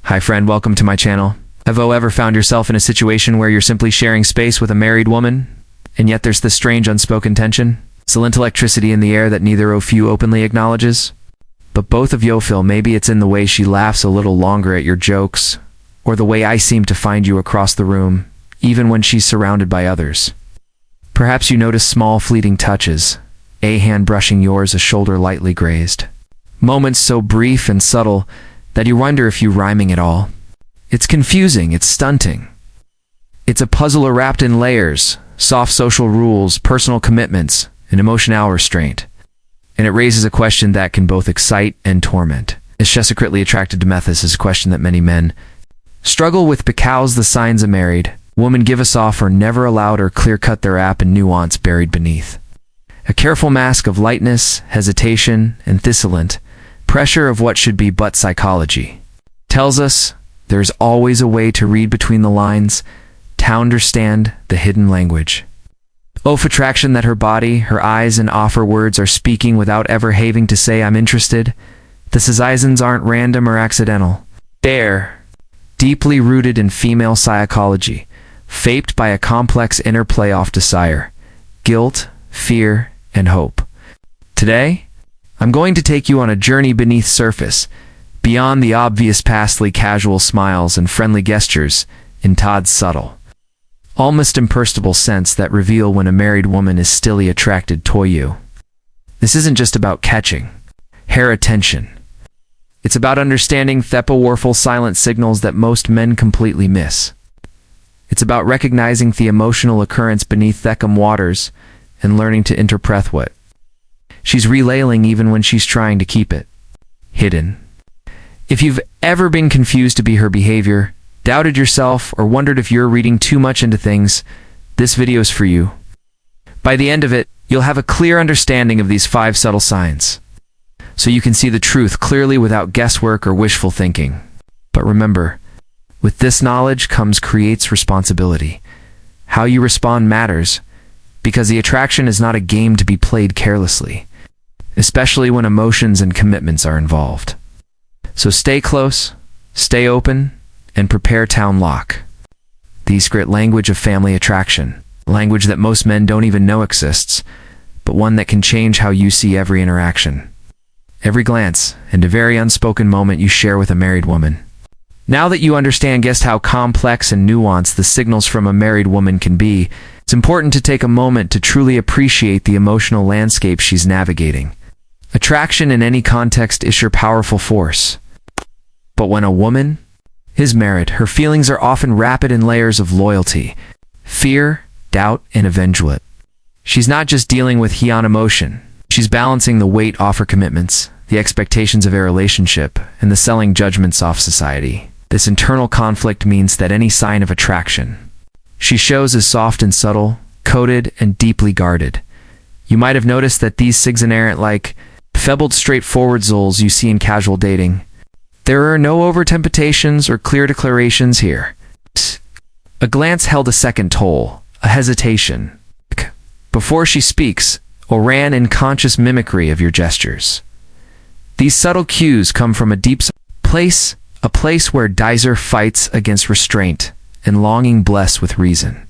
Hi friend, welcome to my channel. Have you ever found yourself in a situation where you're simply sharing space with a married woman, and yet there's this strange unspoken tension? Silent electricity in the air that neither of you openly acknowledges? But both of you feel maybe it's in the way she laughs a little longer at your jokes, or the way I seem to find you across the room, even when she's surrounded by others. Perhaps you notice small fleeting touches, a hand brushing yours, a shoulder lightly grazed. Moments so brief and subtle that you wonder if you're rhyming at all. It's confusing, it's stunting. It's a puzzle wrapped in layers, soft social rules, personal commitments, and emotional restraint. And it raises a question that can both excite and torment. Is she secretly attracted to Methus is a question that many men struggle with because the signs a married woman give us off are never allowed or clear-cut their app and nuance buried beneath. A careful mask of lightness, hesitation, and thistlant, pressure of what should be but psychology, tells us there's always a way to read between the lines, to understand the hidden language. Of attraction that her body, her eyes, and offer words are speaking without ever having to say I'm interested. The seasons aren't random or accidental. They're deeply rooted in female psychology, shaped by a complex interplay of desire, guilt, fear, and hope. Today, I'm going to take you on a journey beneath surface, beyond the obvious pastely casual smiles and friendly gestures, in Todd's subtle, almost imperceptible sense that reveal when a married woman is stilly attracted to you. This isn't just about catching her attention. It's about understanding the powerful silent signals that most men completely miss. It's about recognizing the emotional occurrence beneath Theckham waters and learning to interpret what she's relaying even when she's trying to keep it hidden. If you've ever been confused to be her behavior, doubted yourself, or wondered if you're reading too much into things, this video is for you. By the end of it, you'll have a clear understanding of these 5 subtle signs, so you can see the truth clearly without guesswork or wishful thinking. But remember, with this knowledge creates responsibility. How you respond matters, because the attraction is not a game to be played carelessly, especially when emotions and commitments are involved. So stay close, stay open, and prepare to unlock the secret language of family attraction, language that most men don't even know exists, but one that can change how you see every interaction, every glance, and a very unspoken moment you share with a married woman. Now that you understand just how complex and nuanced the signals from a married woman can be, it's important to take a moment to truly appreciate the emotional landscape she's navigating. Attraction in any context is your powerful force. But when a woman is married, her feelings are often wrapped in layers of loyalty, fear, doubt, and avengement. She's not just dealing with heian emotion. She's balancing the weight of her commitments, the expectations of a relationship, and the selling judgments of society. This internal conflict means that any sign of attraction she shows is soft and subtle, coded, and deeply guarded. You might have noticed that these sigs aren't like febled straightforward zols you see in casual dating. There are no over-temptations or clear declarations here. A glance held a second toll, a hesitation before she speaks, or ran in conscious mimicry of your gestures. These subtle cues come from a deep place, a place where desire fights against restraint and longing bless with reason.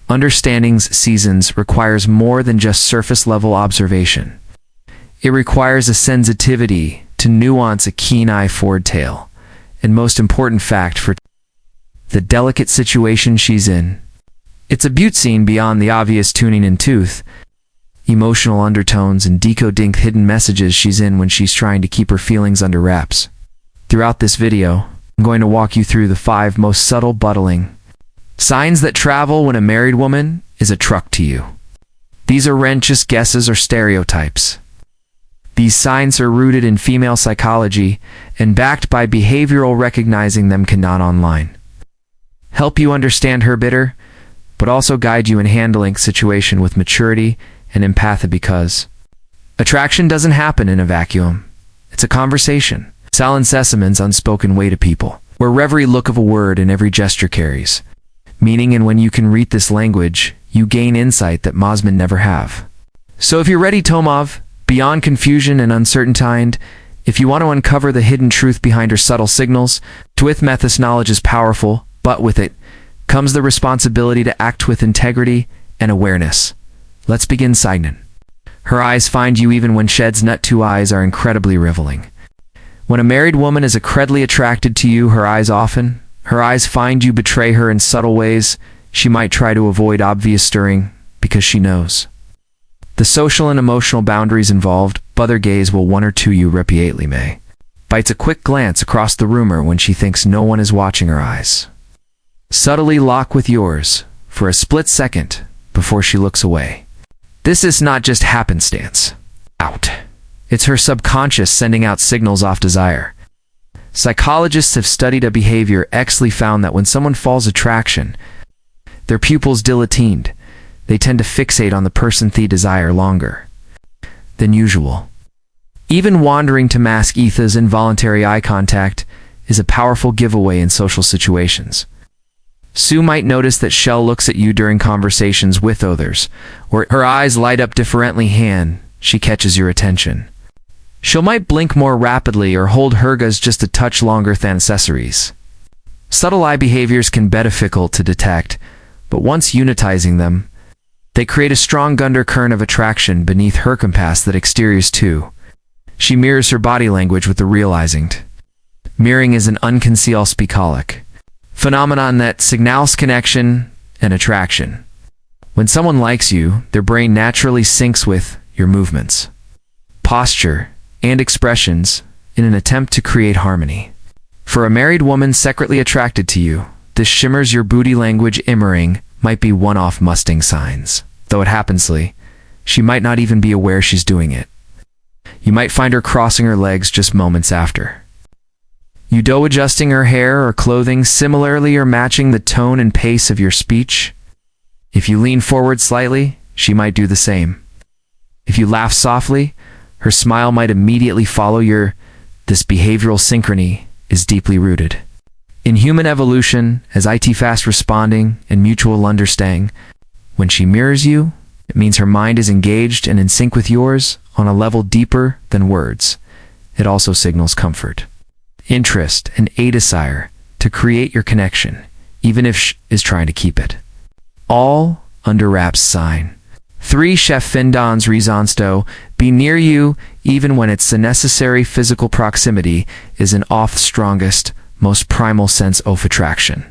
Understanding's seasons requires more than just surface-level observation. It requires a sensitivity to nuance, a keen eye for detail, and most important fact for the delicate situation she's in. It's a beaut scene beyond the obvious tuning in tooth, emotional undertones, and decoding hidden messages she's in when she's trying to keep her feelings under wraps. Throughout this video, I'm going to walk you through the 5 most subtle buttling signs that travel when a married woman is attracted to you. These aren't just guesses or stereotypes. These signs are rooted in female psychology and backed by behavioral recognizing them cannot online. Help you understand her better, but also guide you in handling situation with maturity and empathy, because attraction doesn't happen in a vacuum. It's a conversation. Silent sesame's unspoken way to people, where every look of a word and every gesture carries meaning, and when you can read this language, you gain insight that Mosman never have. So if you're ready, Tomov, beyond confusion and uncertainty, If you want to uncover the hidden truth behind her subtle signals, with Methus knowledge is powerful, but with it comes the responsibility to act with integrity and awareness. Let's begin Signin. Her eyes find you even when sheds nut two eyes are incredibly riveling. When a married woman is incredibly attracted to you, her eyes find you betray her in subtle ways. She might try to avoid obvious stirring because she knows the social and emotional boundaries involved, but their gaze will one or two you repeatedly may. Bites a quick glance across the rumor when she thinks no one is watching her eyes. Subtly lock with yours for a split second before she looks away. This is not just happenstance. It's her subconscious sending out signals of desire. Psychologists have studied a behavior actually found that when someone falls attraction, their pupils dilated. They tend to fixate on the person they desire longer than usual. Even wandering to mask Etha's involuntary eye contact is a powerful giveaway in social situations. Sue might notice that Shell looks at you during conversations with others, or her eyes light up differently hand she catches your attention. She might blink more rapidly or hold her gaze just a touch longer than accessories. Subtle eye behaviors can be difficult to detect, but once unitizing them, they create a strong undercurrent of attraction beneath her compass that exteriors too. She mirrors her body language with the realizing. Mirroring is an unconcealed psychological phenomenon that signals connection and attraction. When someone likes you, their brain naturally syncs with your movements, posture, and expressions in an attempt to create harmony. For a married woman secretly attracted to you, this shimmers your booty language immering might be one-off Mustang signs. Though it happensly, she might not even be aware she's doing it. You might find her crossing her legs just moments after. You do adjusting her hair or clothing similarly or matching the tone and pace of your speech. If you lean forward slightly, she might do the same. If you laugh softly, her smile might immediately follow your. This behavioral synchrony is deeply rooted in human evolution as IT fast responding and mutual understanding. When she mirrors you, it means her mind is engaged and in sync with yours on a level deeper than words. It also signals comfort, interest, and a desire to create your connection, even if she is trying to keep it all under wraps. Sign 3. Chef Findon's Resonsto. Be near you, even when it's a necessary physical proximity, is an off strongest, most primal sense of attraction.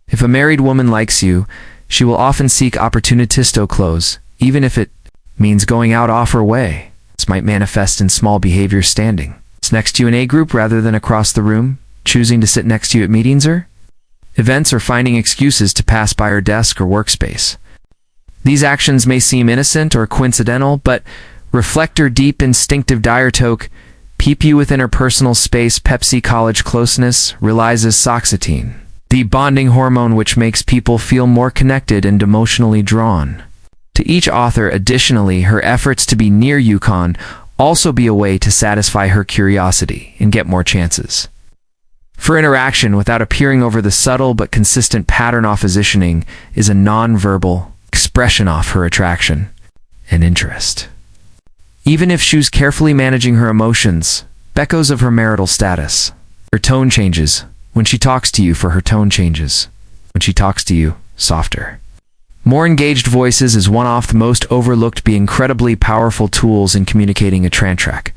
If a married woman likes you, she will often seek opportunististo close, even if it means going out off her way. This might manifest in small behavior standing next to you in a group rather than across the room, choosing to sit next to you at meetings or events, or finding excuses to pass by her desk or workspace. These actions may seem innocent or coincidental, but reflect her deep instinctive diatoke, peep you within her personal space. Pepsi College closeness realizes oxytocin, the bonding hormone which makes people feel more connected and emotionally drawn to each author. Additionally, her efforts to be near you can also be a way to satisfy her curiosity and get more chances for interaction without appearing. Over the subtle but consistent pattern of positioning is a non-verbal expression of her attraction and interest. Even if she's carefully managing her emotions, echoes of her marital status. Her tone changes when she talks to you, for her tone changes when she talks to you, softer. More engaged voices is one of the most overlooked but incredibly powerful tools in communicating a track.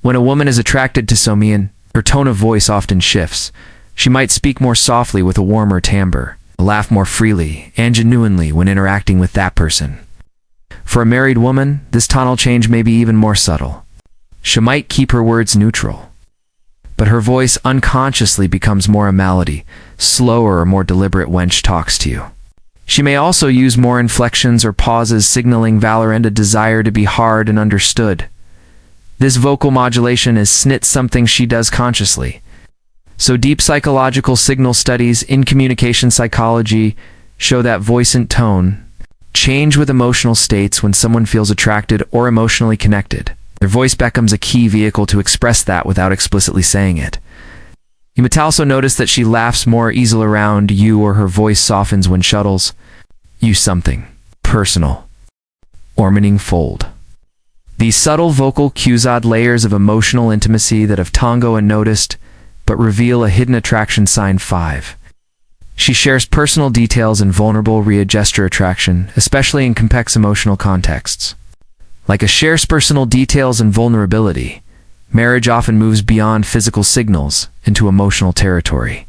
When a woman is attracted to someone, her tone of voice often shifts. She might speak more softly with a warmer timbre, laugh more freely and genuinely when interacting with that person. For a married woman, this tonal change may be even more subtle. She might keep her words neutral, but her voice unconsciously becomes more a melody, slower or more deliberate when she talks to you. She may also use more inflections or pauses, signaling valor and a desire to be heard and understood. This vocal modulation is something she does consciously. So deep psychological signal studies in communication psychology show that voice and tone change with emotional states. When someone feels attracted or emotionally connected, their voice becomes a key vehicle to express that without explicitly saying it. You might also notice that she laughs more easily around you, or her voice softens when shuttles you something personal or meaningful. These subtle vocal cues add layers of emotional intimacy that have Tango unnoticed, but reveal a hidden attraction sign 5. She shares personal details and vulnerable gesture attraction, especially in complex emotional contexts. Like a shares personal details and vulnerability, marriage often moves beyond physical signals into emotional territory.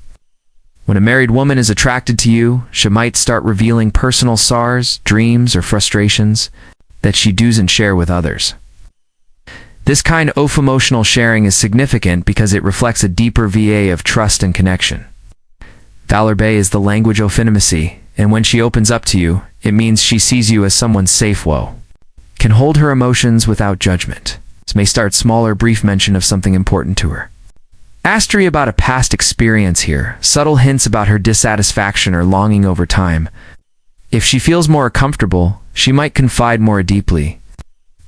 When a married woman is attracted to you, she might start revealing personal sorrows, dreams, or frustrations that she doesn't share with others. This kind of emotional sharing is significant because it reflects a deeper VA of trust and connection. Valor Bay is the language of intimacy, and when she opens up to you, it means she sees you as someone safe can hold her emotions without judgment. This may start small or brief mention of something important to her. Astery about a past experience here, subtle hints about her dissatisfaction or longing over time. If she feels more comfortable, she might confide more deeply.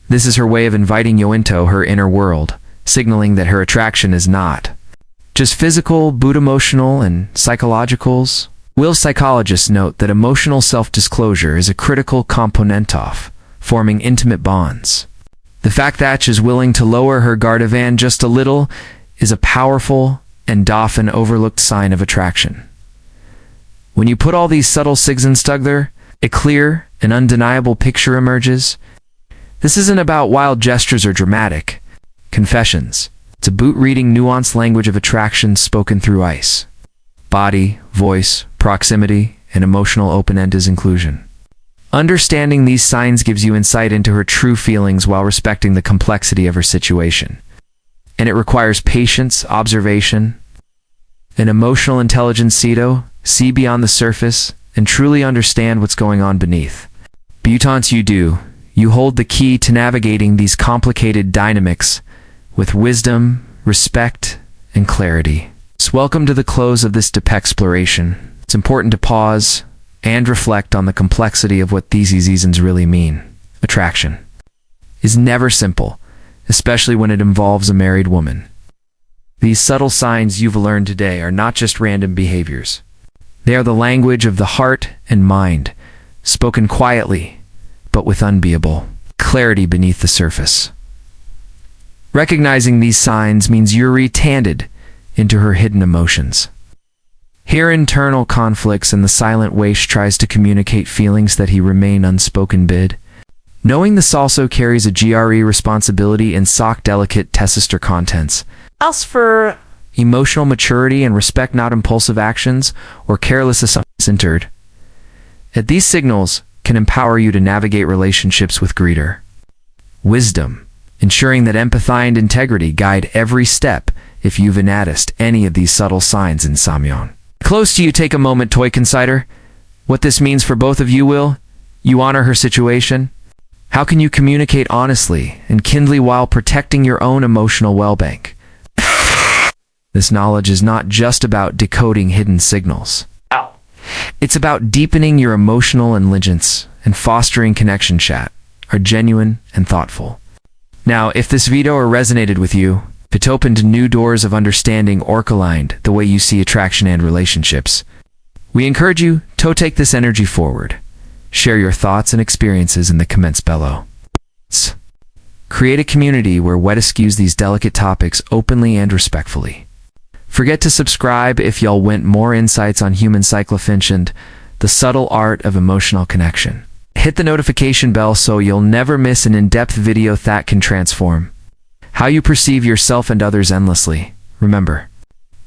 This is her way of inviting you into her inner world, signaling that her attraction is not just physical, but emotional and psychologicals. Will psychologists note that emotional self-disclosure is a critical component of forming intimate bonds. The fact that she is willing to lower her guard just a little is a powerful and often overlooked sign of attraction. When you put all these subtle signals together, a clear and undeniable picture emerges. This isn't about wild gestures or dramatic confessions. It's about reading nuanced language of attraction spoken through eyes, body, voice, proximity, and emotional open-ended inclusion. Understanding these signs gives you insight into her true feelings while respecting the complexity of her situation. And it requires patience, observation, and emotional intelligence to see beyond the surface and truly understand what's going on beneath. Butants you hold the key to navigating these complicated dynamics with wisdom, respect, and clarity. So welcome to the close of this deep exploration. It's important to pause and reflect on the complexity of what these seasons really mean. Attraction is never simple, especially when it involves a married woman. These subtle signs you've learned today are not just random behaviors. They are the language of the heart and mind, spoken quietly, but with unbeatable clarity beneath the surface. Recognizing these signs means you're retended into her hidden emotions. Her internal conflicts and the silent way she tries to communicate feelings that he remain unspoken bid. Knowing this also carries a GRE responsibility in sock delicate tesister contents. Else for emotional maturity and respect, not impulsive actions or careless assumptions entered. At these signals can empower you to navigate relationships with greater wisdom, ensuring that empathy and integrity guide every step if you've noticed any of these subtle signs in Samyon. Close to you, take a moment to consider what this means for both of you. Will you honor her situation? How can you communicate honestly and kindly while protecting your own emotional well-being? This knowledge is not just about decoding hidden signals. It's about deepening your emotional intelligence and fostering connection chat are genuine and thoughtful. Now, if this video resonated with you, if it opened new doors of understanding or aligned the way you see attraction and relationships, we encourage you to take this energy forward. Share your thoughts and experiences in the comments below. Create a community where we discuss these delicate topics openly and respectfully. Forget to subscribe if y'all want more insights on human psychology and the subtle art of emotional connection. Hit the notification bell so you'll never miss an in-depth video that can transform how you perceive yourself and others endlessly. Remember,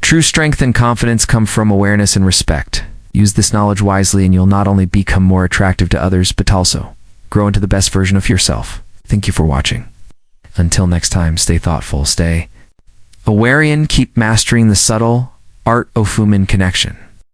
true strength and confidence come from awareness and respect. Use this knowledge wisely and you'll not only become more attractive to others, but also grow into the best version of yourself. Thank you for watching. Until next time, stay thoughtful, stay aware, and keep mastering the subtle art of human connection.